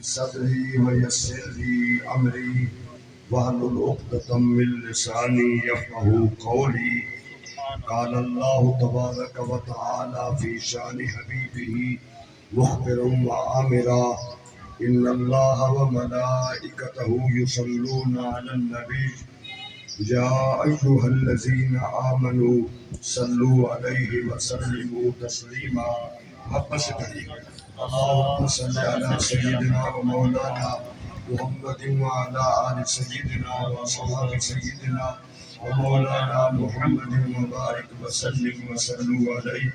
صدری ویسر لی امری واحلل عقدۃ من لسانی یفقهوا قولی قال اللہ تبارک و تعالی فی شان حبیبہ مخبرا وآمرا ان اللہ وملائکتہ یصلون علی النبی یا ایھا الذین آمنوا صلوا علیہ وسلموا تسلیما. حق سے پڑھیے اللہم صل علی سیدنا و مولانا محمد وعلی آل سیدنا و اصحاب سیدنا و مولانا محمد مبارک وسلم وصلوا علیہ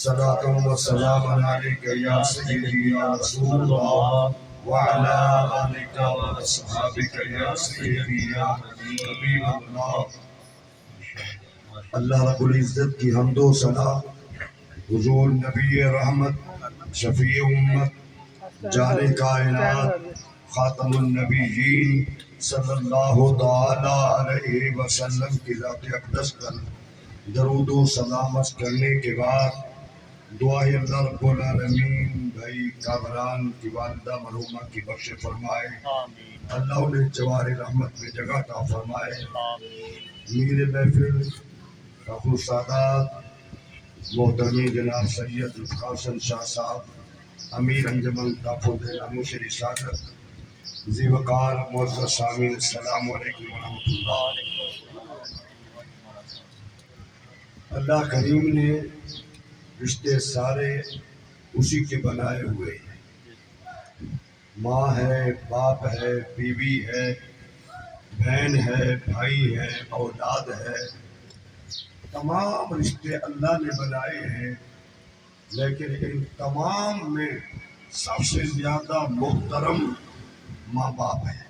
صلاۃ و سلام علیک یا سیدی یا رسول اللہ وعلی آلک و اصحابک یا سیدی یا حبیب اللہ. اللہ رب العزت کی حمد و ثنا حضور نبی رحمت شفیع امت جان کائنات خاتم النبیین صلی اللہ تعالی علیہ وسلم کی ذات اقدس پر درود و سلامت کرنے کے بعد دعائے اللہ رب العالمین بھائی کامران کی والدہ مرحومہ کی بخش فرمائے. اللہ انہیں جوار رحمت میں جگہ عطا فرمائے. میر محفل فخر سادات محترم جناب سید القاسم شاہ صاحب امیر انجمن تحفظ ناموس رسالت ذی وقار معزز سامعین السلام علیکم ورحمۃ اللہ. اللہ کریم نے رشتے سارے اسی کے بنائے ہوئے ہیں. ماں ہے، باپ ہے، بیوی ہے، بہن ہے، بھائی ہے، اولاد ہے، تمام رشتے اللہ نے بنائے ہیں. لیکن ان تمام میں سب سے زیادہ محترم ماں باپ ہے.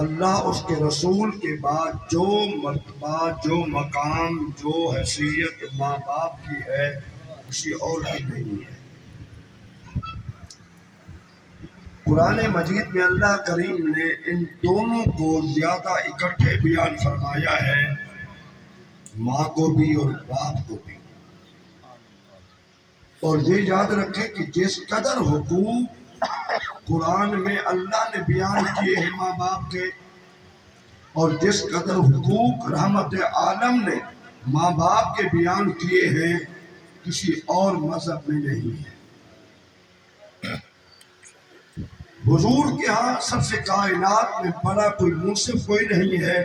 اللہ اس کے رسول کے بعد جو مرتبہ، جو مقام، جو حیثیت ماں باپ کی ہے کسی اور کی نہیں ہے. قرآن مجید میں اللہ کریم نے ان دونوں کو زیادہ اکٹھے بیان فرمایا ہے، ماں کو بھی اور باپ کو بھی. اور یہ یاد رکھیں کہ جس قدر حقوق قرآن میں اللہ نے بیان کیے ہیں ماں باپ کے، اور جس قدر حقوق رحمت عالم نے ماں باپ کے بیان کیے ہیں کسی اور مذہب میں نہیں ہے. حضور کے ہاں سب سے کائنات میں بڑا کوئی منصف کوئی نہیں ہے،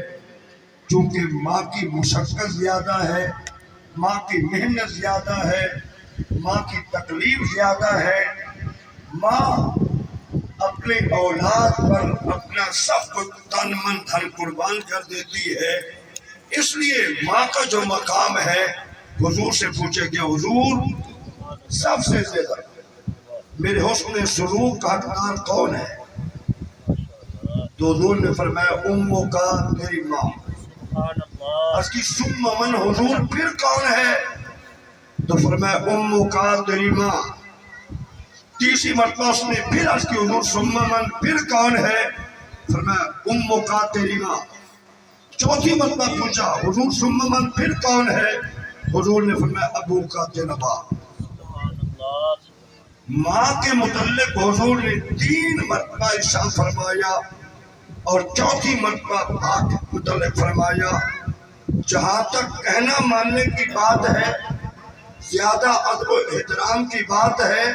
چونکہ ماں کی مشقت زیادہ ہے، ماں کی محنت زیادہ ہے، ماں کی تکلیف زیادہ ہے. ماں اپنے اولاد پر اپنا سب کچھ تن من دھن قربان کر دیتی ہے. اس لیے ماں کا جو مقام ہے حضور سے پوچھے کہ حضور سب سے زیادہ میرے حسن سلوک کا حقدار کون ہے؟ تو حضور نے فرمایا امو کا تیری ماں. اس کی ثم من حضور پھر کون ہے؟ تو فرمایا امو کا تیری ماں. تیسری مرتبہ اس نے پھر اس کی حضور ثم من پھر کون ہے؟ فرمایا امو کا تیری ماں. چوتھی مرتبہ پوچھا حضور ثم من پھر کون ہے؟ حضور نے فرمایا ابو کا تیرا باپ. ماں کے متعلق حضور نے 3 مرتبہ ارشاد فرمایا اور چوتھی مرتبہ باپ کے متعلق فرمایا. جہاں تک کہنا ماننے کی بات ہے، زیادہ ادب و احترام کی بات ہے،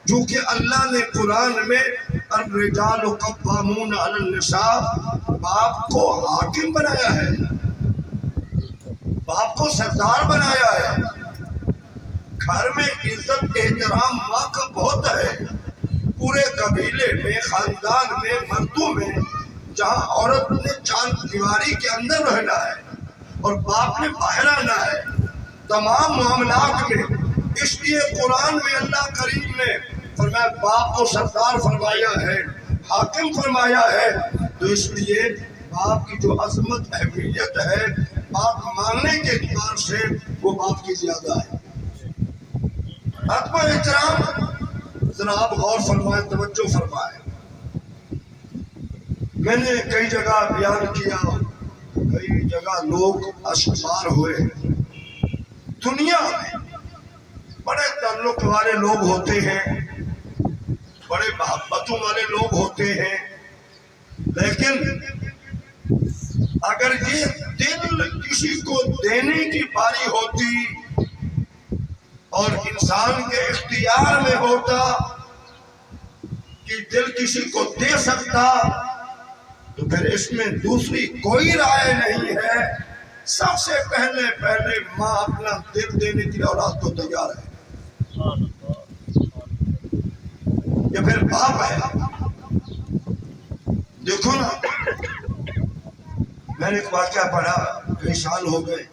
جو کہ اللہ نے قرآن میں الرجال قوامون علی النساء باپ کو حاکم بنایا ہے، باپ کو سردار بنایا ہے. گھر میں عزت احترام ماں کا بہت ہے. پورے قبیلے میں، خاندان میں، مردوں میں جہاں عورت نے 4 دیواری کے اندر رہنا ہے اور باپ نے باہر آنا ہے، تمام معاملات میں. اس لیے قرآن میں اللہ کریم نے فرمایا باپ کو سردار فرمایا ہے، حاکم فرمایا ہے. تو اس لیے باپ کی جو عظمت اہمیت ہے بات ماننے کے اعتبار سے وہ باپ کی زیادہ ہے. ادب و احترام ذرا آپ غور فرمائیں، توجہ فرمائیں. میں نے کئی جگہ بیان کیا، کئی جگہ لوگ اشکبار ہوئے. دنیا میں بڑے تعلق والے لوگ ہوتے ہیں، بڑے محبتوں والے لوگ ہوتے ہیں، لیکن اگر یہ دل کسی کو دینے کی باری ہوتی اور انسان کے اختیار میں ہوتا کہ دل کسی کو دے سکتا، تو پھر اس میں دوسری کوئی رائے نہیں ہے۔ سب سے پہلے ماں اپنا دل دینے کی اولاد کو تیار ہے، یا پھر باپ ہے۔ دیکھو نا، میں نے ایک واقعہ پڑھا، کئی سال ہو گئے،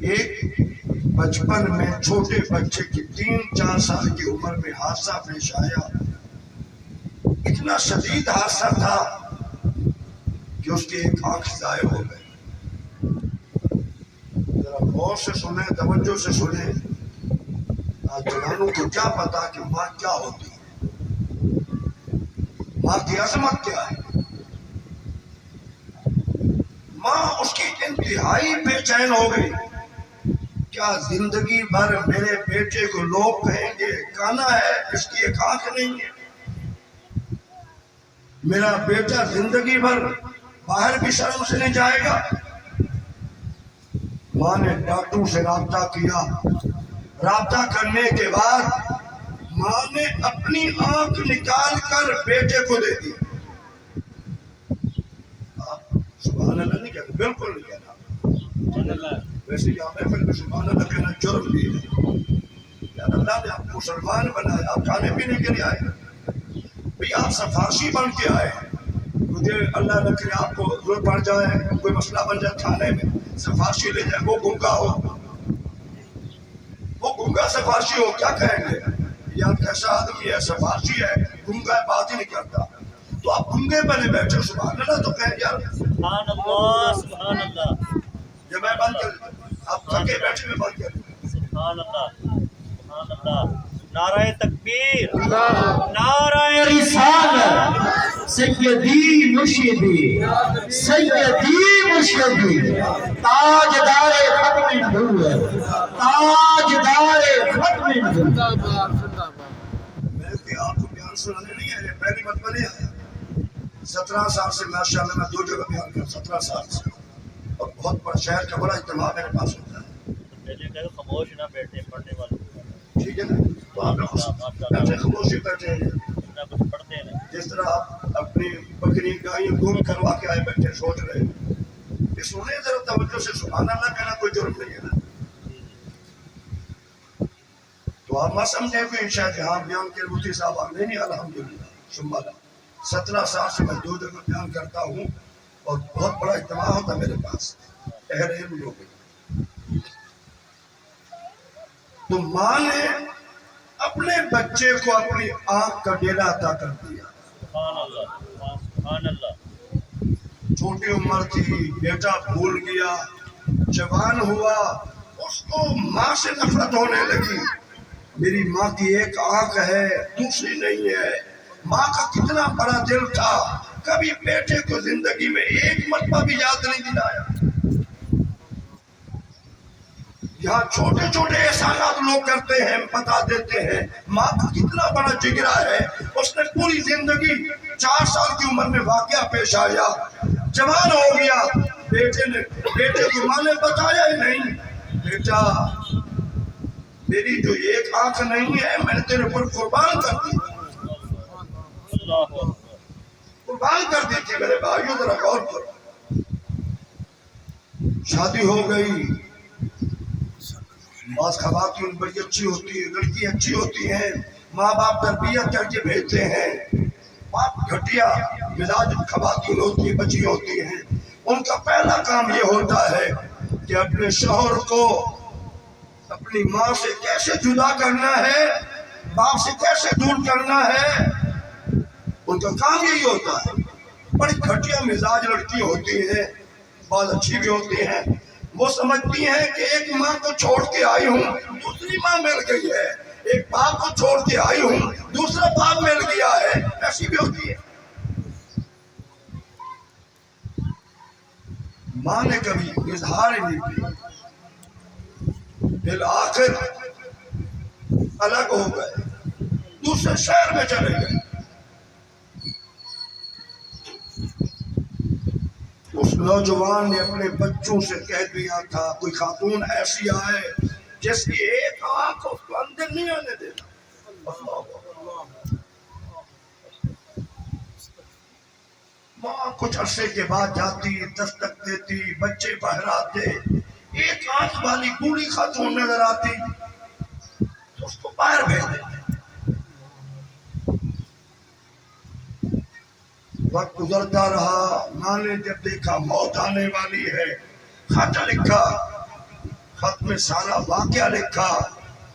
ایک بچپن میں چھوٹے بچے کی 3-4 سال کی عمر میں حادثہ پیش آیا۔ اتنا شدید حادثہ تھا کہ اس کی ایک آنکھ ضائع ہو گئی۔ ذرا غور سے سنیں، توجہ سے سنیں، جوانوں کو کیا پتا کہ ماں کیا ہوتی ہے، ماں کی عظمت کیا ہے۔ ماں اس کی انتہائی بے چین ہو گئی، کیا زندگی بھر میرے بیٹے کو لوگ کہیں گے کانا ہے، اس کی ایک آنکھ نہیں ہے، میرا بیٹا زندگی بھر باہر بھی شرم سے نہیں جائے گا۔ ماں نے ڈاکٹروں سے رابطہ کیا، رابطہ کرنے کے بعد ماں نے اپنی آنکھ نکال کر بیٹے کو دے دی۔ سبحان اللہ نہیں کہتے، بالکل نہیں کہنا، ویسے یہاں محفل میں سبحان اللہ کہنا جرم بھی ہے۔ یار اللہ نے آپ کو مسلمان بنایا، آپ کھانے پینے کے لیے آئے، بھئی آپ سفارشی بن کے آئے، مجھے اللہ نہ کرے آپ کو ضرورت پڑ جائے، کوئی مسئلہ بن جائے کھانے میں، سفارشی لے جائے، وہ گنگا ہو، وہ گنگا سفارشی ہو، کیا کہیں گے یار کیسا آدمی ہے، سفارشی ہے، گنگا ہے، بات ہی نہیں کرتا۔ تو آپ گنگے بنے بیٹھے، سبحان اللہ تو کہیں یار سبحان اللہ، سبحان اللہ، جب میں بند کر، آپ تھکے بیٹھے میں بند کر، سبحان اللہ، سبحان اللہ، نعرہ تکبیر، نعرہ رسالت، سیدی مرشدی، سیدی مرشدی، تاجدار ختم نبوت، تاجدار ختم نبوت۔ میں کہ آپ کو بیان سنانے نہیں آئے، پہلی مرتبہ نہیں آیا۔ 17 سال سے ماشاءاللہ میں 2 جگہ بیان کر، 17 سال سے، اور بہت بڑا شہر کا بڑا اجتماع میرے پاس ہوتا ہے، پہلے کہہ خاموش نہ بیٹھے پڑھنے والے، ٹھیک ہے نا؟ تو آپ بیٹھے خاموشی بیٹھے ہیں، نہ کچھ پڑھتے ہیں۔ جس طرح آپ اپنی بکری گائیں گم کروا کے آئے بیٹھے سوچ رہے ہیں، یہ سنیں ذرا توجہ سے، سبحان اللہ کہنا کوئی جرم نہیں ہے نا۔ تو آپ مت سمجھیں کہ انشاء جہاں بیان کے مفتی صاحب آ نہیں، الحمدللہ ثم اللہ، 17 سال سے میں 2 جگہ بیان کرتا ہوں، اور بہت بڑا اجتماع ہوتا میرے پاس اہل علم لوگ۔ تو ماں نے اپنے بچے کو اپنی آنکھ کا ڈیرا عطا کر دیا۔ سبحان اللہ، سبحان اللہ، چھوٹی عمر تھی، بیٹا بھول گیا، جوان ہوا، اس کو ماں سے نفرت ہونے لگی۔ میری ماں کی ایک آنکھ ہے، دوسری نہیں ہے۔ ماں کا کتنا بڑا دل تھا، کبھی بیٹے کو زندگی میں ایک مرتبہ بھی یاد نہیں دلایا۔ یہاں چھوٹے چھوٹے احسانات لوگ کرتے ہیں، بتا دیتے ہیں، ماں کا کتنا بڑا جگرا ہے۔ اس نے پوری زندگی 4 سال کی عمر میں واقعہ پیش آیا، جوان ہو گیا، بیٹے کو ماں نے بتایا ہی نہیں، بیٹا میری جو ایک آنکھ نہیں ہے میں نے تیرے پر قربان کر دی، اللہ اکبر، قربان کر دی تھی۔ میرے بھائیوں ذرا غور کرو، شادی ہو گئی، بعض خواتین بڑی اچھی ہوتی ہے، لڑکی اچھی ہوتی ہیں، ماں باپ تربیت کر کے بھیجتے ہیں، باپ گھٹیا مزاج خواتین ہوتی ہیں، بچی ہوتی ہیں، ان کا پہلا کام یہ ہوتا ہے کہ اپنے شوہر کو اپنی ماں سے کیسے جدا کرنا ہے، باپ سے کیسے دور کرنا ہے، ان کا کام یہی ہوتا ہے۔ بڑی گھٹیا مزاج لڑکی ہوتی ہیں، بعض اچھی بھی ہوتی ہیں، وہ سمجھتی ہیں کہ ایک ماں کو چھوڑ کے آئی ہوں دوسری ماں مل گئی ہے، ایک باپ کو چھوڑ کے آئی ہوں دوسرا باپ مل گیا ہے، ایسی بھی ہوتی ہے۔ ماں نے کبھی اظہار ہی نہیں کیا، بالآخر الگ ہو گئے، دوسرے شہر میں چلے گئے۔ اس نوجوان نے اپنے بچوں سے کہہ دیا تھا کوئی خاتون ایسی آئے جس کی ایک آنکھ اس کو اندر نہیں آنے دینا۔ ماں کچھ عرصے کے بعد جاتی، دستک دیتی، بچے باہر آتے، ایک آنکھ والی بوڑھی خاتون نظر آتی تو اس کو باہر بھیج دیتے۔ وقت گزرتا رہا، ماں نے جب دیکھا موت آنے والی ہے، خط لکھا، خط میں سارا واقعہ لکھا،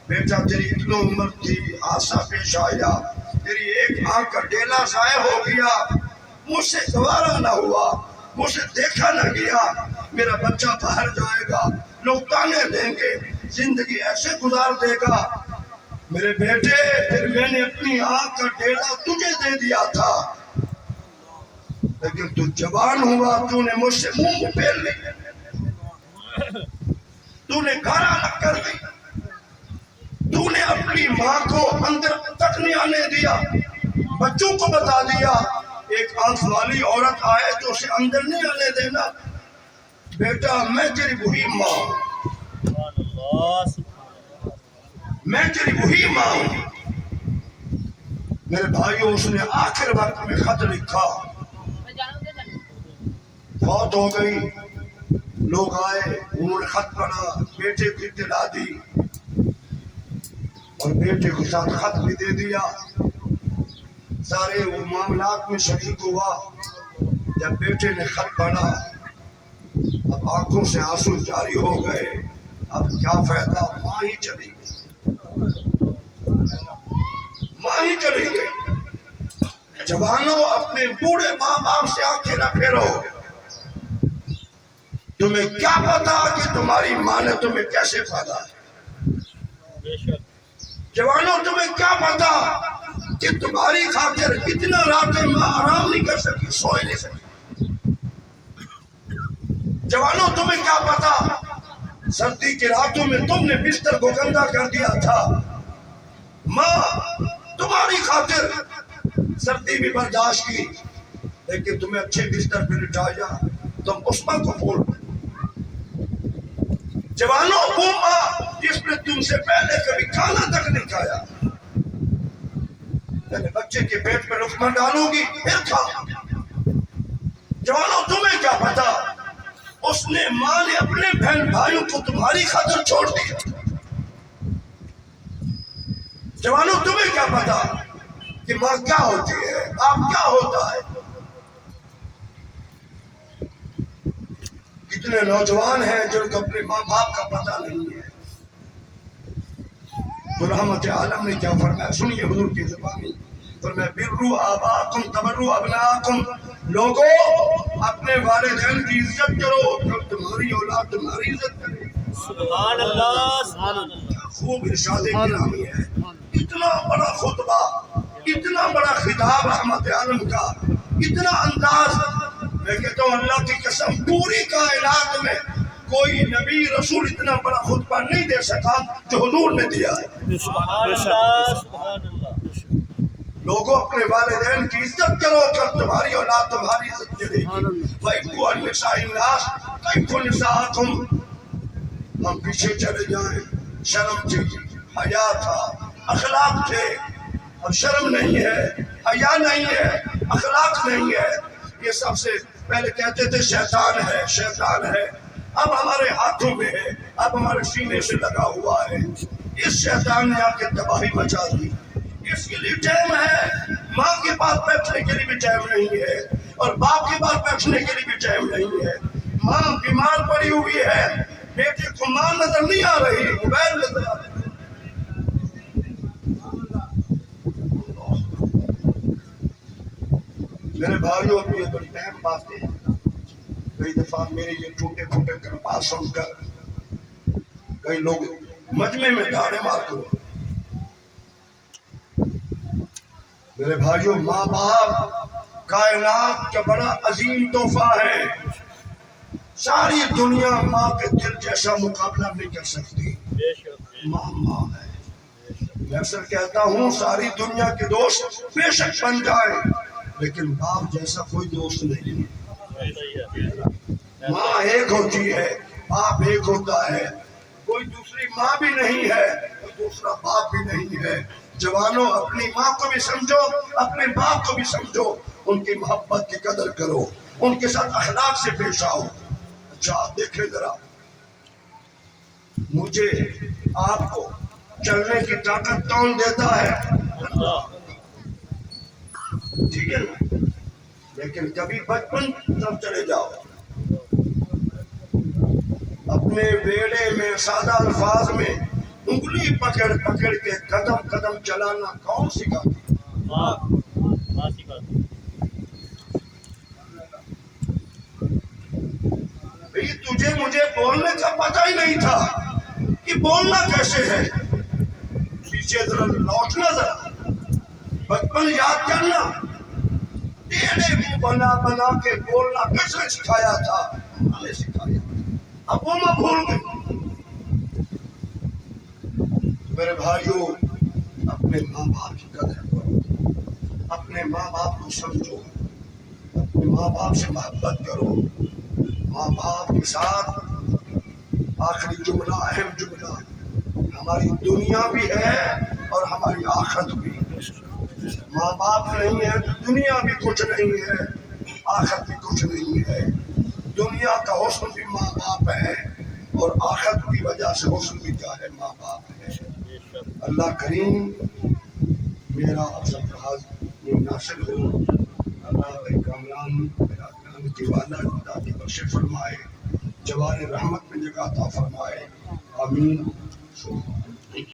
بیٹا تیری اتنی عمر تھی، حادثہ پیش آیا، تیری ایک آنکھ کا ڈیلا ضائع ہو گیا، مجھ سے گوارا نہ ہوا، مجھ سے دیکھا نہ گیا، میرا بچہ باہر جائے گا، لوگ تانے دیں گے، زندگی ایسے گزار دے گا۔ میرے بیٹے پھر میں نے اپنی آنکھ کا ڈیلا تجھے دے دیا تھا، لیکن تو جوان ہوا، تو نے مجھ سے منہ پھیر لی، تو نے گھر الگ کر دی، تو نے اپنی ماں کو اندر تک نہیں آنے دیا، بچوں کو بتا دیا ایک آنکھ والی عورت آئے تو اسے اندر نہیں آنے دینا۔ بیٹا میں تیری وہی ماں ہوں، سبحان اللہ، میں تیری وہی ماں ہوں۔ میرے بھائیوں اس نے آخر وقت میں خط لکھا، فوت ہو گئی، لوگ آئے، انہوں نے خط پڑھا، بیٹے کی اطلاع دی اور بیٹے کو ساتھ خط بھی دے دیا۔ سارے وہ معاملات میں شریک ہوا۔ جب بیٹے نے خط پڑھا اب آنکھوں سے آنسو جاری ہو گئے، اب کیا فائدہ، ماں ہی چلی گئی، ماں ہی چلی گئی۔ جوانوں اپنے بوڑھے ماں باپ سے آنکھیں نہ پھیرو، تمہیں کیا پتا کہ تمہاری ماں نے تمہیں کیسے پالا ہے۔ بے شک جوانوں تمہیں کیا پتا کہ تمہاری خاطر کتنا راتیں ماں آرام نہیں کر سکی، سوئے نہیں سکی۔ جوانوں تمہیں کیا پتا سردی کی راتوں میں تم نے بستر کو گندا کر دیا تھا، ماں تمہاری خاطر سردی بھی برداشت کی، لیکن تمہیں اچھے بستر پہ لٹایا، تم اس ماں کو بھول گئے۔ جوانوں وہ ماں جس نے تم سے پہلے کبھی کھانا تک نہیں کھایا، پہلے بچے کے پیٹ میں لقمہ ڈالو گی پھر کھاؤ۔ جوانوں تمہیں کیا پتا اس نے ماں نے اپنے بہن بھائیوں کو تمہاری خاطر چھوڑ دیا۔ جوانوں تمہیں کیا پتا کہ ماں کیا ہوتی ہے، باپ کیا ہوتا ہے۔ کتنے نوجوان ہیں جن کو اپنے ماں باپ کا پتہ نہیں ہے۔ تو رحمت عالم نے کیا فرمایا، سنیے حضور کی زبانی، فرمایا برو آباکم تبرو ابناکم، لوگوں اپنے والدین کی عزت کرو پھر تمہاری اولاد تمہاری عزت کرے۔ سبحان اللہ، سبحان اللہ، خوب ارشاد گرامی ہے، اتنا بڑا خطبہ، اتنا بڑا خطاب رحمت عالم کا، اتنا انداز، میں کہتا ہوں اللہ کی قسم پوری کائنات میں کوئی نبی رسول اتنا بڑا خطبہ نہیں دے سکا جو حضور نے دیا ہے۔ سبحان اللہ، سبحان اللہ، لوگوں اپنے والدین کی عزت کرو کر تمہاری اولاد تمہاری عزت کرے گی۔ وَإِنْكُوا النِّسَاءِ النَّاسِ كَيْفُ نِسَاءَكُمْ، ہم پیچھے چلے جائیں، شرم تھی، حیا تھا، اخلاق تھے، اب شرم نہیں ہے، حیا نہیں ہے، اخلاق نہیں ہے۔ یہ سب سے پہلے کہتے تھے شیطان ہے، شیطان ہے، اب ہمارے ہاتھوں میں ہے، اب ہمارے سینے سے لگا ہوا ہے۔ اس شیطان نے آ کے تباہی مچا دی۔ اس کے لیے ٹائم ہے، ماں کے پاس بیٹھنے کے لیے بھی ٹائم نہیں ہے اور باپ کے پاس بیٹھنے کے لیے بھی ٹائم نہیں ہے۔ ماں بیمار پڑی ہوئی ہے، بیٹے کو ماں نظر نہیں آ رہی، موبائل نظر آ رہی۔ میرے بھائیوں اب یہ بڑی اہم باتیں ہیں، کئی دفعہ میرے یہ ٹوٹے پھوٹے کلمات سن کر کئی لوگ مجمع میں داڑے مارتے ہیں۔ میرے بھائیوں ماں باپ کائنات کا بڑا عظیم تحفہ ہے، ساری دنیا ماں کے دل جیسا مقابلہ نہیں کر سکتی۔ بے شک، ماں ماں ہے، میں اکثر کہتا ہوں ساری دنیا کے دوست بے شک بن جائے لیکن باپ جیسا کوئی دوست نہیں ہے۔ ماں ایک ہوتی ہے، باپ ایک ہوتا ہے، کوئی دوسری ماں بھی نہیں ہے، کوئی دوسرا باپ بھی نہیں ہے۔ جوانوں اپنی ماں کو بھی سمجھو، اپنے باپ کو بھی سمجھو، ان کی محبت کی قدر کرو، ان کے ساتھ اخلاق سے پیش آؤ۔ اچھا آپ دیکھیں ذرا، مجھے آپ کو چلنے کی طاقت کون دیتا ہے؟ ٹھیک ہے نا؟ لیکن کبھی بچپن طرف چلے جاؤ، اپنے بیڑے میں سادہ الفاظ میں انگلی پکڑ پکڑ کے قدم قدم چلانا کون سکھاتی؟ ماں سکھاتی۔ بھئی تجھے مجھے بولنے کا پتہ ہی نہیں تھا کہ بولنا کیسے ہے۔ پیچھے ذرا لوٹنا، ذرا بچپن یاد کرنا، ٹیڑھے منہ بنا بنا کے بولنا کیسے سکھایا تھا؟ ہمیں سکھایا، اب وہ میں بھول گئی۔ میرے بھائیوں، اپنے ماں باپ کی قدر کرو، اپنے ماں باپ کو سمجھو، اپنے ماں باپ سے محبت کرو۔ ماں باپ کے ساتھ آخری جملہ، اہم جملہ، ہماری دنیا بھی ہے اور ہماری آخرت بھی۔ ماں باپ نہیں ہے تو دنیا بھی کچھ نہیں ہے، آخرت بھی کچھ نہیں ہے۔ دنیا کا حسن بھی ماں باپ ہے اور آخرت کی وجہ سے حسن بھی کیا ہے؟ ماں باپ ہے۔ اللہ کریم میرا سب کا ناصر ہو، اللہ کامران میرا کام کی والا خدا کی بخش فرمائے، جوار رحمت میں جگہ عطا فرمائے، آمین۔